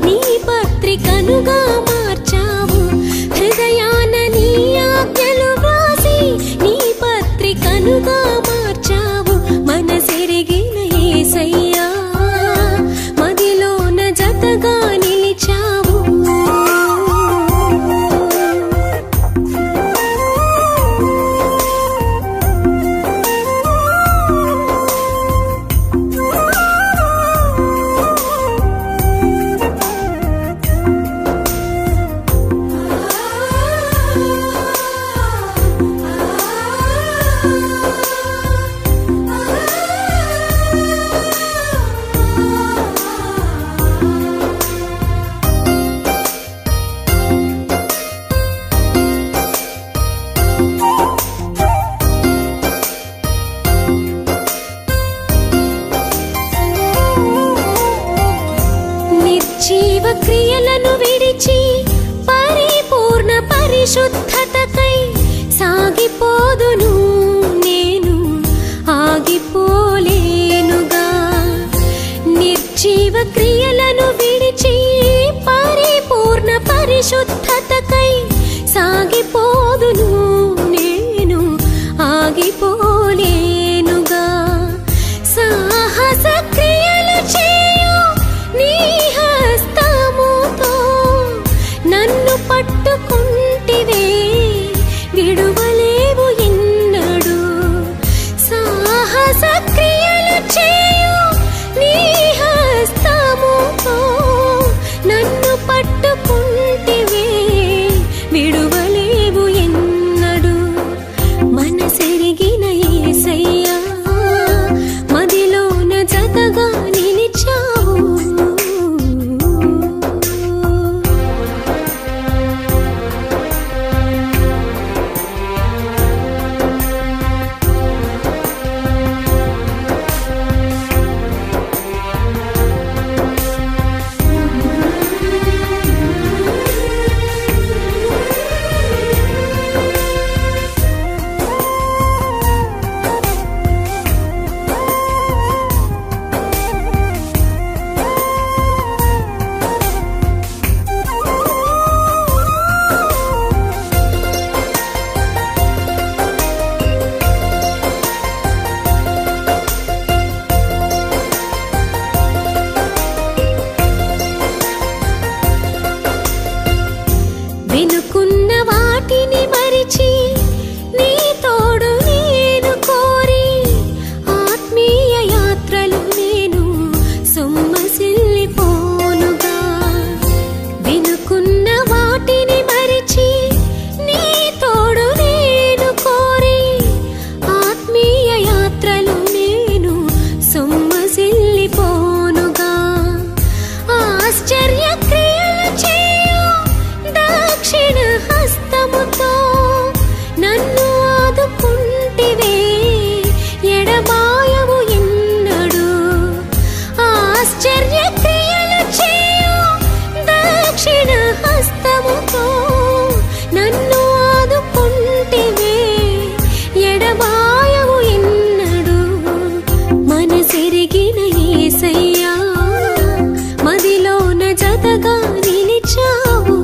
నీ పత్రికనుగా మార్చావు. హృదయాన నీ ఆజ్ఞలు వ్రాసి నీ పత్రికనుగా మార్చావు. మనసెరిగిన యేసయ్యా మదిలోన జతగా నిలిచావు. నిర్జీవ క్రియలను విడిచి పరిపూర్ణ పరిశుద్ధతకై సాగిపోదును నేను, ఆగిపోలేనుగా. నిర్జీవ క్రియలను విడిచి పరిపూర్ణ పరిశుద్ధతకై సాగిపోదును నేను, ఆగిపోలేనుగా. సాహస క్రియలు చేయు నీ హస్తముతో నన్ను పట్టుకుంటివే, విడువలేవు ఎన్నడు. సాహస క్రియలు చేయు నీ హస్తముతో నన్ను పట్టుకుంటివే, విడువలేవు ఎన్నడు. మనసెరిగిన యేసయ్యా మదిలోన జతగా నిలిచావు. వెనుకున్న వాటిని మరిచి నీ తోడు నేను కోరి, ఆత్మీయ యాత్రలు నేను సొమ్మసిల్లిపోనుగా. వెనుకున్న వాటిని మరిచి నీ తోడు నేను కోరి, ఆత్మీయ యాత్రలు నేను సొమ్మసిల్లిపోనుగా. ఆశ్చర్య క్రియలు చేయు దక్షిణ హస్తముతో నన్ను ఆదుకుంటివే, ఎడబాయవు ఎన్నడు. ఆశ్చర్య క్రియలు చేయు దక్షిణ హస్తముతో నన్ను ఆదుకుంటివే, ఎడబాయవు ఎన్నడు. మనసెరిగిన యేసయ్యా మదిలోన జతగా నిలిచావు.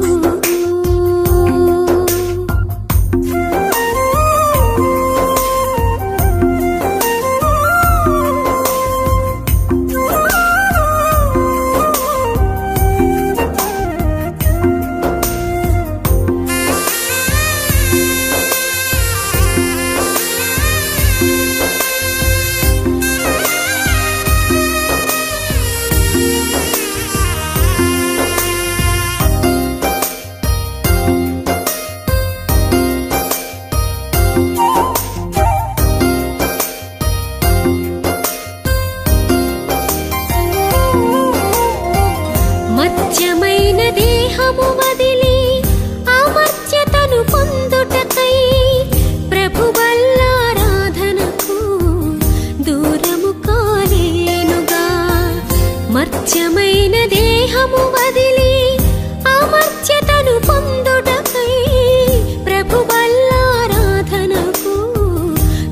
మత్యమైన దేహము వదిలి అమర్త్యతను పొందుటకై ప్రభువల్లారాధనకు దూరము కాలేనుగా. మర్త్యమైన దేహము వదిలి అమర్త్యతను పొందుటకై ప్రభువల్లారాధనకు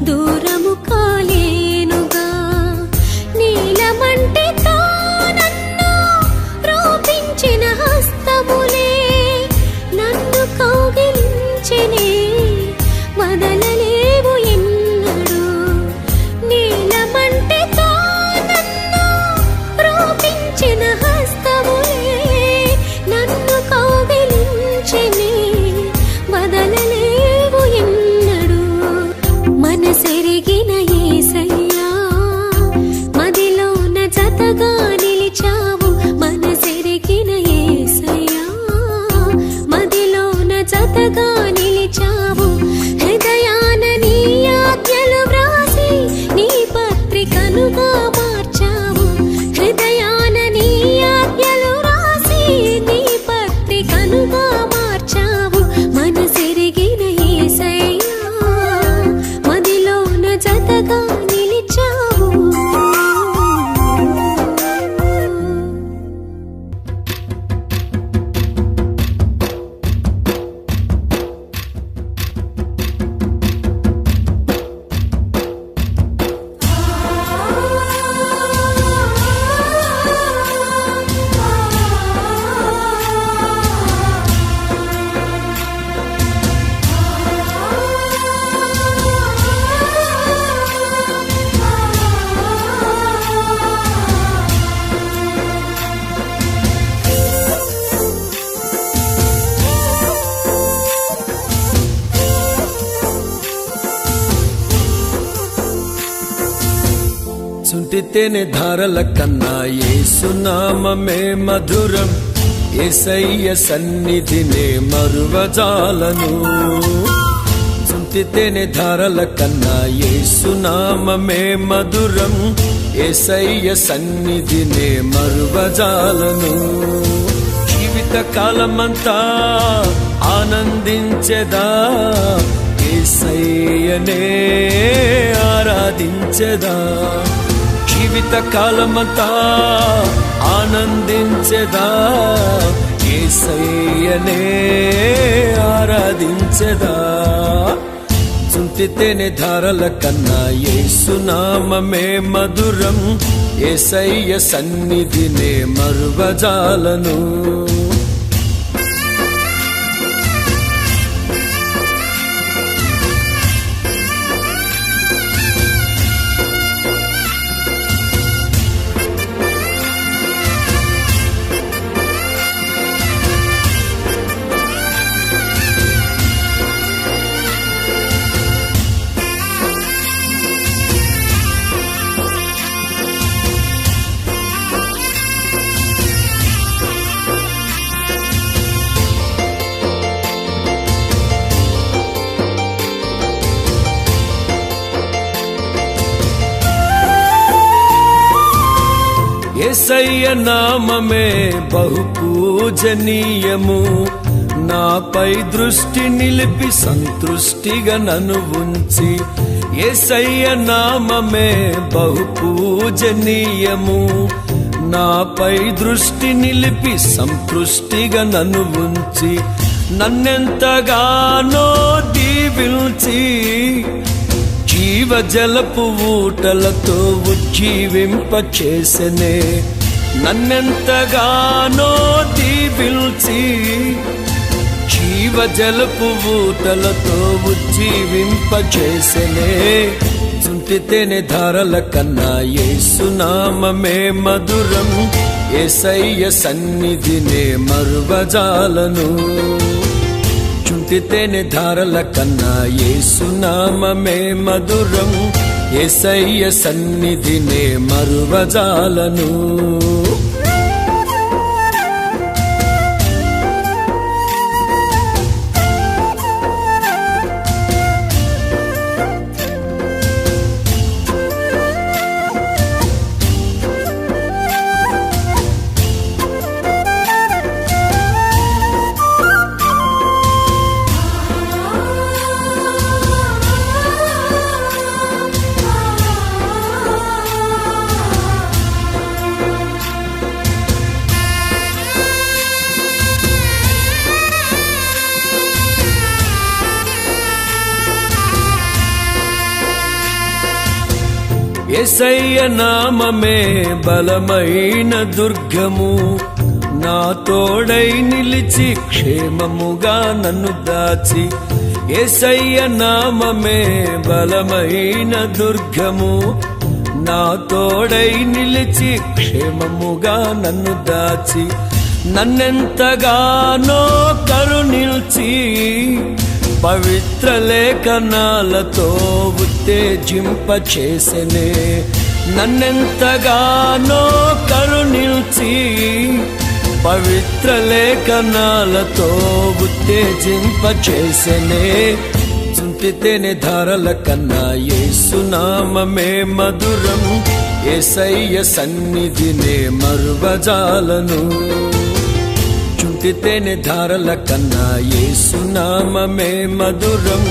దూరము కాలేనుగా. నీలమంటితో నన్ను రూపించి తేనె ధారల కన్నా యేసునామమే మధురం, యేసయ్య సన్నిధినే మరువజాలను. తేనె ధారల కన్నా యేసునామమే మధురం, యేసయ్య సన్నిధినే మరువజాలను. జీవిత కాలమంతా ఆనందించెదా, యేసయ్యనే ఆరాధించెదా. జీవిత కాలమంతా ఆనందించెదా, యేసయ్యనే ఆరాధించెదా. తేనె ధారల కన్నా యేసునామమే మధురం, యేసయ్య సన్నిధినే మరువజాలను. యేసయ్య నామమే బహు పూజనీయము, నాపై దృష్టి నిలిపి సంతృష్టిగా నన్ను ఉంచి. యేసయ్య నామమే బహు పూజనీయము, నాపై దృష్టి నిలిపి సంతృష్టిగా నన్ను ఉంచి. నన్నెంతగానో దీవించి జీవజలపు ఊటలతో ఉజ్జీవింపచేసెనే. నన్నెంతగానో దీవించి జీవజలపు ఊటలతో ఉజ్జీవింపచేసెనే. తేనె ధారల కన్నా యేసునామమే మధురం, యేసయ్య సన్నిధినే మరువజాలను. తేనె ధారల కన్నా యేసునామమే మధురం, యేసయ్య సన్నిధినే మరువజాలను. యేసయ్య నామమే బలమైన దుర్గము, నా తోడై నిలిచి క్షేమముగా నన్ను దాచి. యేసయ్య నామమే బలమైన దుర్గము, నా తోడై నిలిచి క్షేమముగా నన్ను దాచి. నన్నెంతగానో కరుణించి పవిత్ర లేఖనాలతో ఉత్తేజింపచేసెనే. నన్నెంతగానో కరుణించి పవిత్ర లేఖనాలతో ఉత్తేజింపచేసెనే. తేనె ధారల కన్నా యేసునామమే మధురం, యేసయ్య సన్నిధినే మరువజాలను. తేనె ధారల కన్నా యేసునామమే మధురం,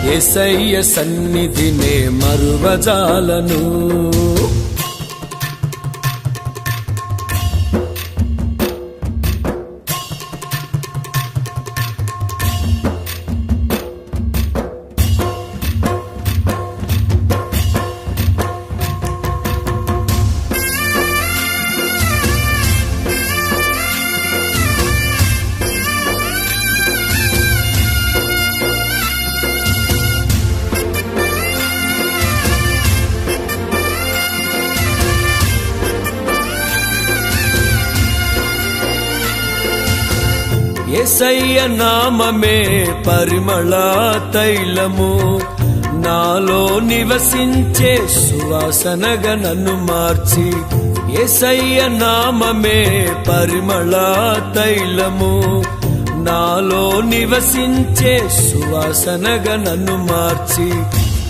యేసయ్య సన్నిధినే మరువజాలను. యేసయ్య నామమే పరిమళ తైలము, నాలో నివసించే సువాసనగా నన్ను మార్చి యేసయ్య నామమే పరిమళ తైలము. నాలో నివసించే సువాసనగా నన్ను మార్చి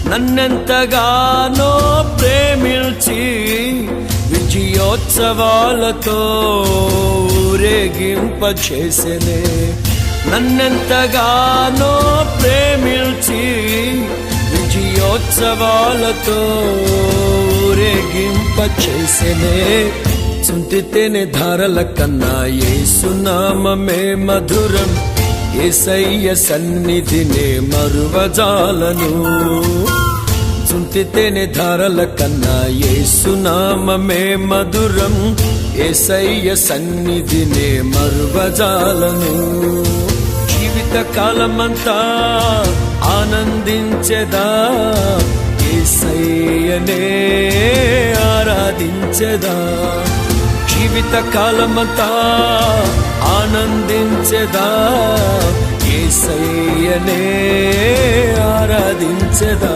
నన్నెంతగానో ప్రేమించి విజయోత్సవాలతో ఊరేగింపచేసెనే. నన్నెంతగానో ప్రేమించి విజయోత్సవాలతో ఊరేగింపచేసెనే. చుంటితేనే ధారల కన్నా యేసునామమే మధురం. యేసయ్య సన్నిధినే మరువజాలను. చుంటితేనే ధారల కన్నా యేసునామమే మధురం. యేసయ్య సన్నిధినే మరువజాలను. జీవిత కాలమంతా ఆనందించెదా, యేసయ్యనే ఆరాధించెదా. జీవిత కాలమంతా ఆనందించెదా, యేసయ్యనే ఆరాధించెదా.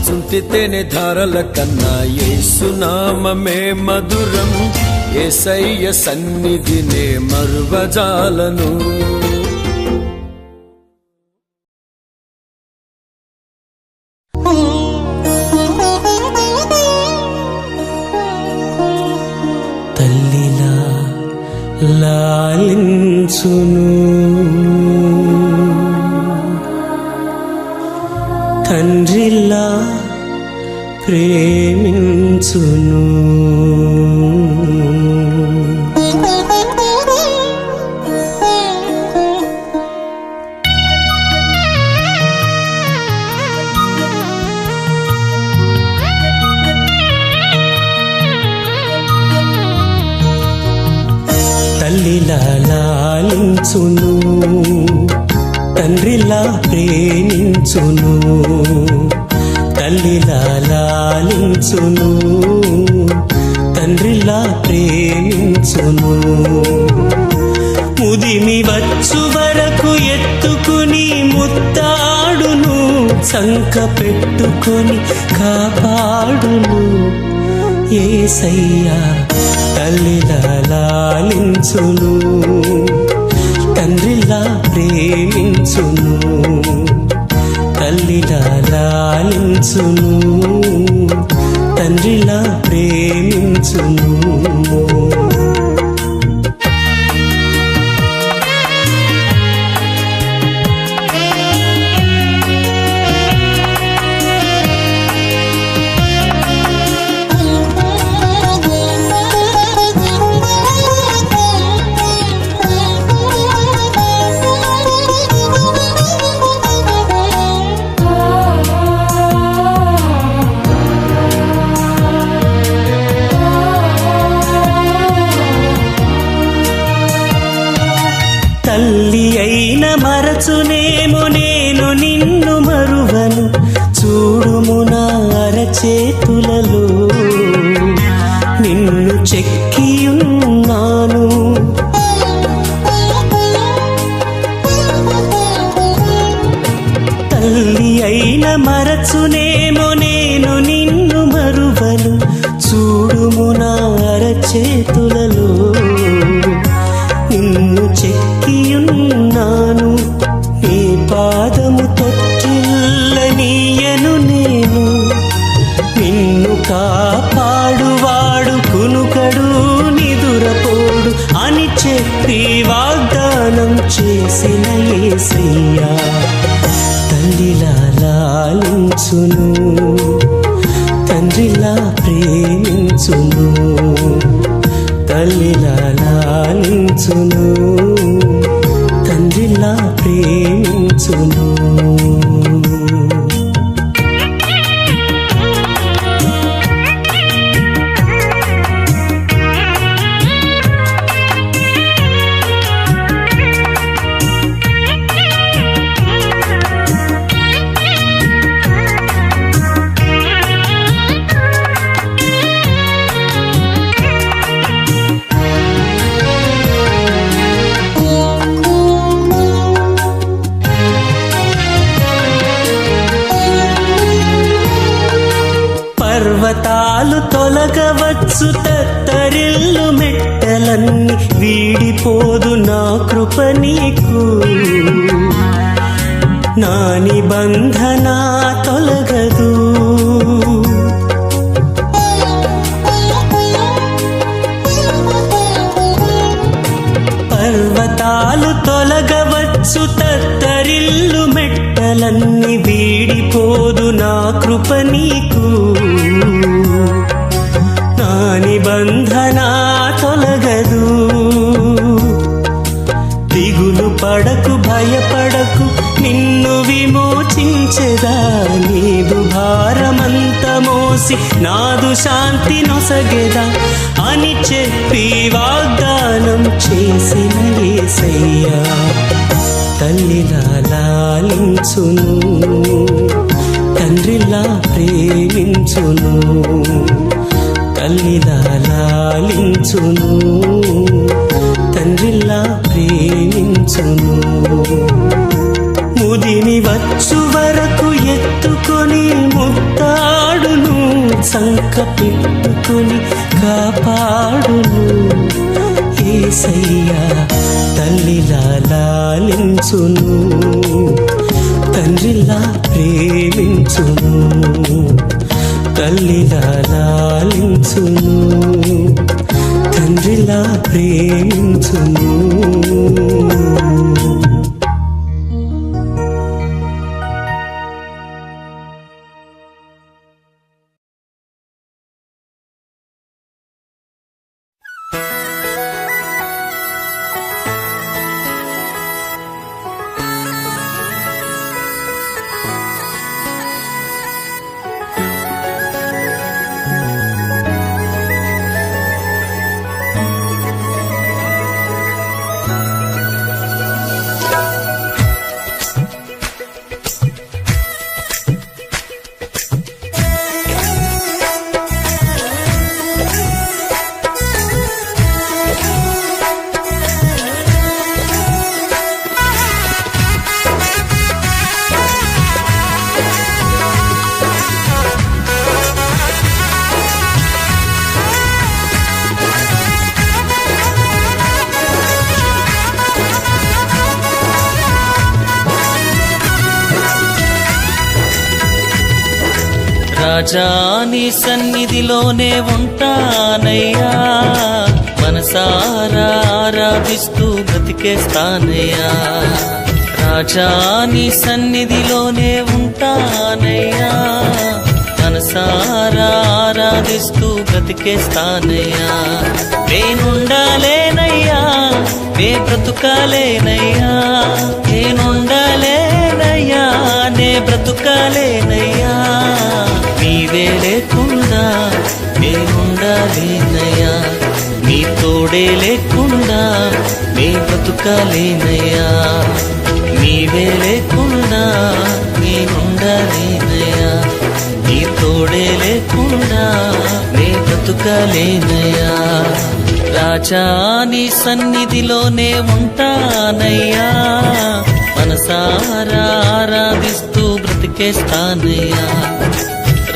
చుంటితేనే ధారల కన్నా యేసునామమే మధురం. యేసయ్య సన్నిధినే మరువజాలను. తల్లిలా లాలించును, తండ్రిలా ప్రేమించును. తల్లిలా లాలించును, తండ్రిలా ప్రేమించును. తల్లిలా లాలించును, తండ్రిలా ప్రేమించును. ముదిమి వచ్చు వరకు ఎత్తుకుని ముత్తాడును, సంక పెట్టుకొని కాపాడును. యేసయ్యా తల్లిలా లాలించును, తండ్రిలా ప్రేమించును. తల్లిలా లాలించును, తండ్రిలా ప్రేమించును. తల్లి అయిన మరచునేమో నేను నిన్ను మరువను. చూడుము నా అరచేతులలో నిన్ను చెక్కియున్నాను. తల్లి అయిన మరచునేమో నేను నిన్ను మరువను. చూడుము నా అరచేతులలో నిన్ను చెక్కియున్నాను. నీ పాదము తొట్టిల్లనీయను నేను. నిన్ను కాపాడువాడు కునుకడు నిదురపోడు అని చెప్పి వాగ్దానం చేసిన యేసయ్యా తల్లిలా లాలించును, తండ్రిలా ప్రేమించును. తల్లిలా లాలించును, తండ్రిలా ప్రేమించును. వచ్చు తత్తరిల్లు మెట్టలన్నీ వీడిపోదు నా కృప నీకు. నా నిబంధన తొలగదు. పర్వతాలు తొలగవచ్చు తత్తరిల్లు మెట్టలన్నీ వీడిపోదు నా కృప నీకు. నా నిబంధన తొలగదు. దిగులు పడకు భయపడకు నిన్ను విమోచించెదా. నీదు భారమంత మోసి నాదు శాంతి నొసగెదా అని చెప్పి వాగ్దానం చేసిన యేసయ్యా తల్లిలా లాలించును, తండ్రిలా ప్రేమించును. తల్లిలా లాలించును, తండ్రిలా ప్రేమించును. ముదిమి వచ్చు వరకు ఎత్తుకొని ముత్తాడును, సంక పెట్టుకొని కాపాడును. యేసయ్యా తల్లిలా లాలించును, తండ్రిలా ప్రేమించును. తల్లిలా లాలించును, తండ్రిలా ప్రేమించును. రాజా నీ సన్నిధిలోనే ఉంటానయ్యా, మనసారా ఆరాధిస్తూ బ్రతికేస్తానయ్యా. రాజా నీ సన్నిధిలోనే ఉంటానయ్యా, మనసారా ఆరాధిస్తూ బ్రతికేస్తానయ్యా. నేనుండాలేనయ్యా, నే బ్రతుకాలేనయ్యా. నేనుండాలేనయ్యా, నే బ్రతుకాలేనయ్యా. నీవే లేకుండా నేనుండాలేనయ్యా, నీ తోడే లేకుండా నే బ్రతుకాలేనయ్యా. నీవే లేకుండా నేనుండాలేనయ్యా, నీ తోడే లేకుండా నే బ్రతుకాలేనయ్యా. రాజా నీ సన్నిధిలోనే ఉంటానయ్యా, మనసారా ఆరాధిస్తూ బ్రతికేస్తానయ్యా.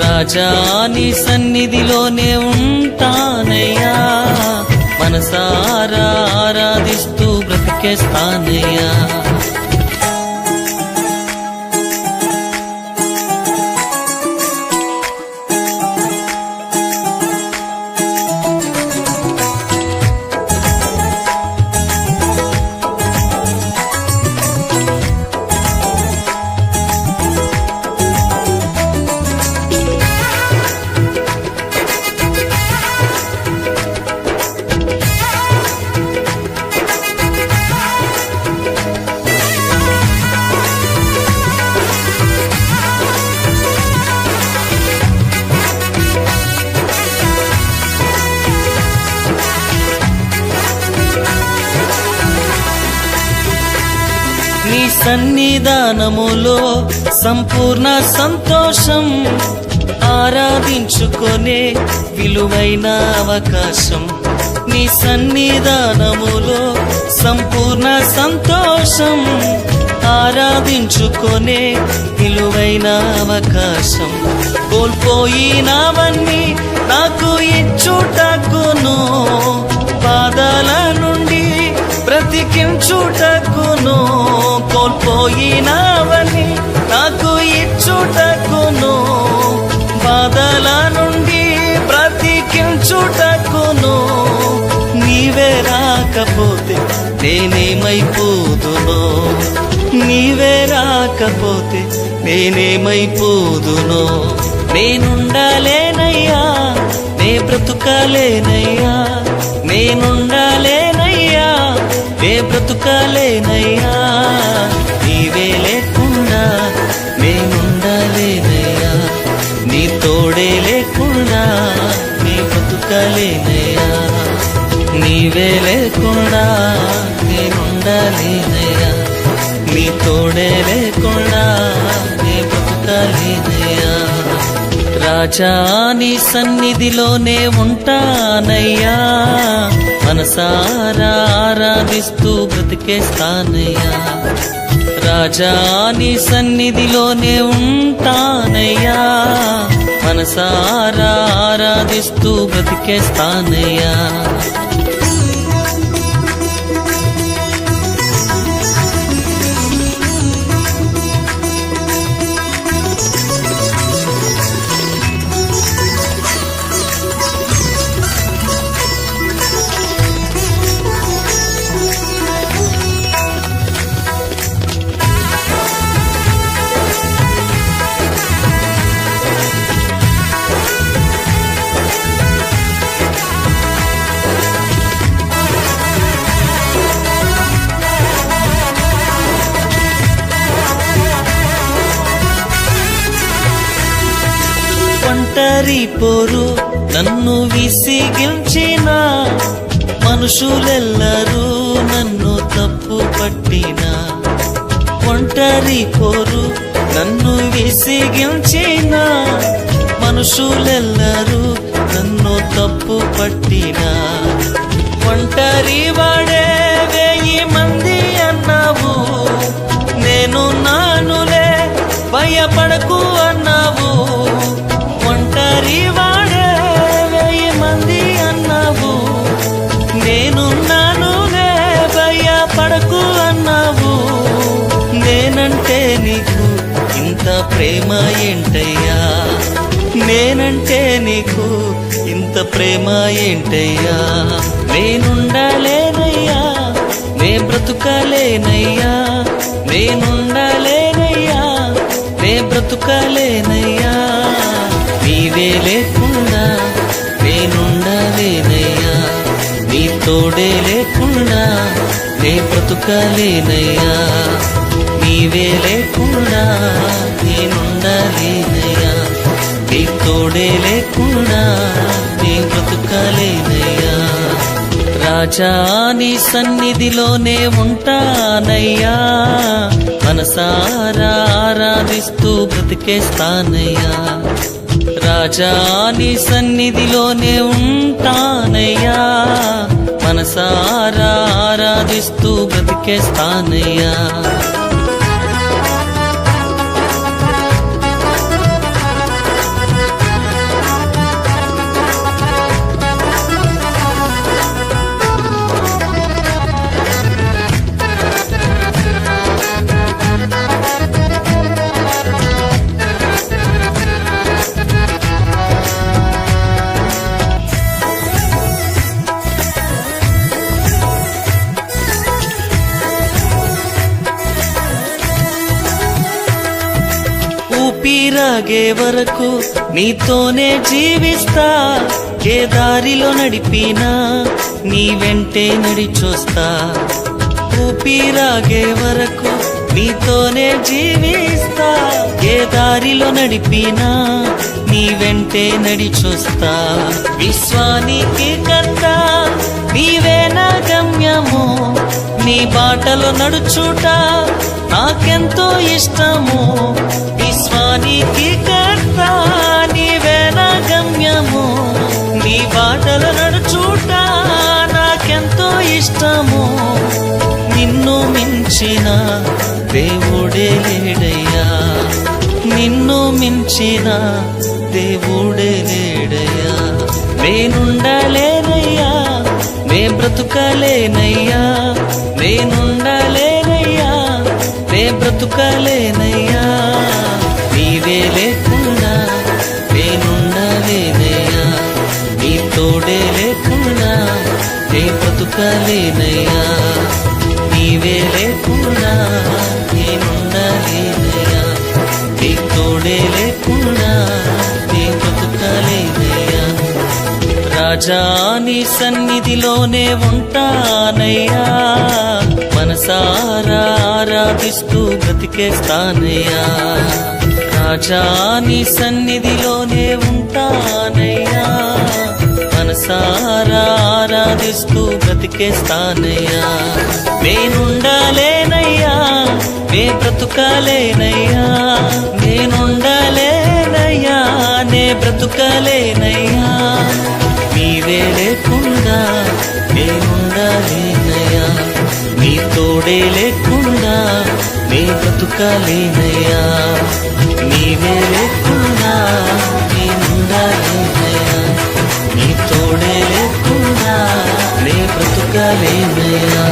రాజా నీ సన్నిధిలోనే ఉంటానయ్యా, మనసారా ఆరాధిస్తూ బ్రతికేస్తానయ్యా. నీ సన్నిధానములో సంపూర్ణ సంతోషం, ఆరాధించుకొనే విలువైన అవకాశం. నీ సన్నిధానములో సంపూర్ణ సంతోషం, ఆరాధించుకొనే విలువైన అవకాశం. కోల్పోయినవన్నీ నాకు ఇచ్చుటకును, బాధల నుండి బ్రతికించుటకును. కోల్పోయినవన్నీ నాకు ఇచ్చుటకును, బాధల నుండి బ్రతికించుటకును. నీవే రాకపోతే నేనేమైపోదునో, నీవే రాకపోతే నేనేమైపోదునో. నేనుండాలేనయ్యా, నే బ్రతుకాలేనయ్యా, నేనుండాలేనయ్యా, నే బ్రతుకాలేనయ్యా. నీవే లేకుండా నేనుండాలేనయ్యా, నీ తోడే లేకుండా నీ బ్రతుకాలేనయ్యా. నీవే లేకుండా నేనుండాలేనయ్యా, నీ తోడే లేకుండా నీ బ్రతుకాలేనయ్యా. రాజా నీ సన్నిధిలోనే ఉంటానయ్యా, మనసారా ఆరాధిస్తూ బ్రతికేస్తానయ్యా. రాజా నీ సన్నిధిలోనే ఉంటానయ్యా, మనసారా ఆరాధిస్తూ బ్రతికేస్తానయ్యా. ఒంటరి పోరు నన్ను విసిగించిన, మనుషులెల్లరూ నన్ను తప్పు పట్టిన. ఒంటరి పోరు నన్ను విసిగించిన, మనుషులెల్లరూ నన్ను తప్పు పట్టిన. ఒంటరి వాడే 1000 మంది అన్నావు, నేను నానులే భయపడకు అన్నావు. ఒంటరి వాడే 1000 మంది అన్నావు, నేను నానులే భయపడకు అన్నావు. నేనంటే నీకు ఇంత ప్రేమ ఏంటయ్యా, నేనంటే నీకు ఇంత ప్రేమ ఏంటయ్యా. నేనుండాలేనయ్యా, నే బ్రతుకాలేనయ్యా, నేనుండాలేనయ్యా, నే బ్రతుకాలేనయ్యా. నీవే లేకుండా నేనుండాలేనయ్యా, నీ తోడే లేకుండా నే బ్రతుకాలేనయ్యా. నీవే లేకుండా నేనుండాలేనయ్యా, నీ తోడే లేకుండా నే బ్రతుకాలేనయ్యా. రాజా నీ సన్నిధిలోనే ఉంటానయ్యా, మనసారా ఆరాధిస్తూ బ్రతికేస్తానయ్యా. రాజా నీ సన్నిధిలోనే ఉంటానయ్యా, మనసారా ఆరాధిస్తూ బ్రతికేస్తానయ్యా. ఊపిరాగే వరకు నీతోనే జీవిస్తా, ఏ దారిలో నడిపినా నీ వెంటే నడిచొస్తా. ఊపిరాగే వరకు నీతోనే జీవిస్తా, ఏ దారిలో నడిపినా నీ వెంటే నడిచొస్తా. విశ్వానికి కర్త నీవే నా గమ్యము, నీ బాటలో నడుచుట నాకెంతో ఇష్టము. విశ్వానికి కర్త నీవే నా గమ్యము, నీ బాటలో నడుచుట నాకెంతో ఇష్టము. నిన్ను మించిన దేవుడే లేడయ్యా, నిన్ను మించిన దేవుడే లేడయ్యా. నేనుండలేనయ్యా, నే బ్రతుకలేనయ్యా, నేనుండలేనయ్యా, నే బ్రతుకలేనయ్యా. నీవే లేకుండా నేనుండలేనయ్యా, నీ తోడే లేకుండా నే బ్రతుకలేనయ్యా. నీవే లేకుండా నేనుండలేనయ్యా, నీ తోడే లేకుండా నే బ్రతుకలేనయ్యా. రాజా నీ సన్నిధిలోనే ఉంటానయ్యా, మనసారా ఆరాధిస్తూ బ్రతికేస్తానయ్యా. రాజా నీ సన్నిధిలోనే ఉంటానయ్యా, మనసారా ఆరాధిస్తూ బ్రతికేస్తానయ్యా. నేనుండలేనయ్యా, నే బ్రతుకలేనయ్యా, నేనుండలేనయ్యా, నే బ్రతుకలేనయ్యా. నీవే లేకుండా నేనుండలేనయ్యా, నీ తోడే లేకుండా నే బ్రతుకలేనయ్యా. నీవే లేకుండా నేనుండలేనయ్యా, నీ తోడే లేకుండా నే బ్రతుకలేనయ్యా.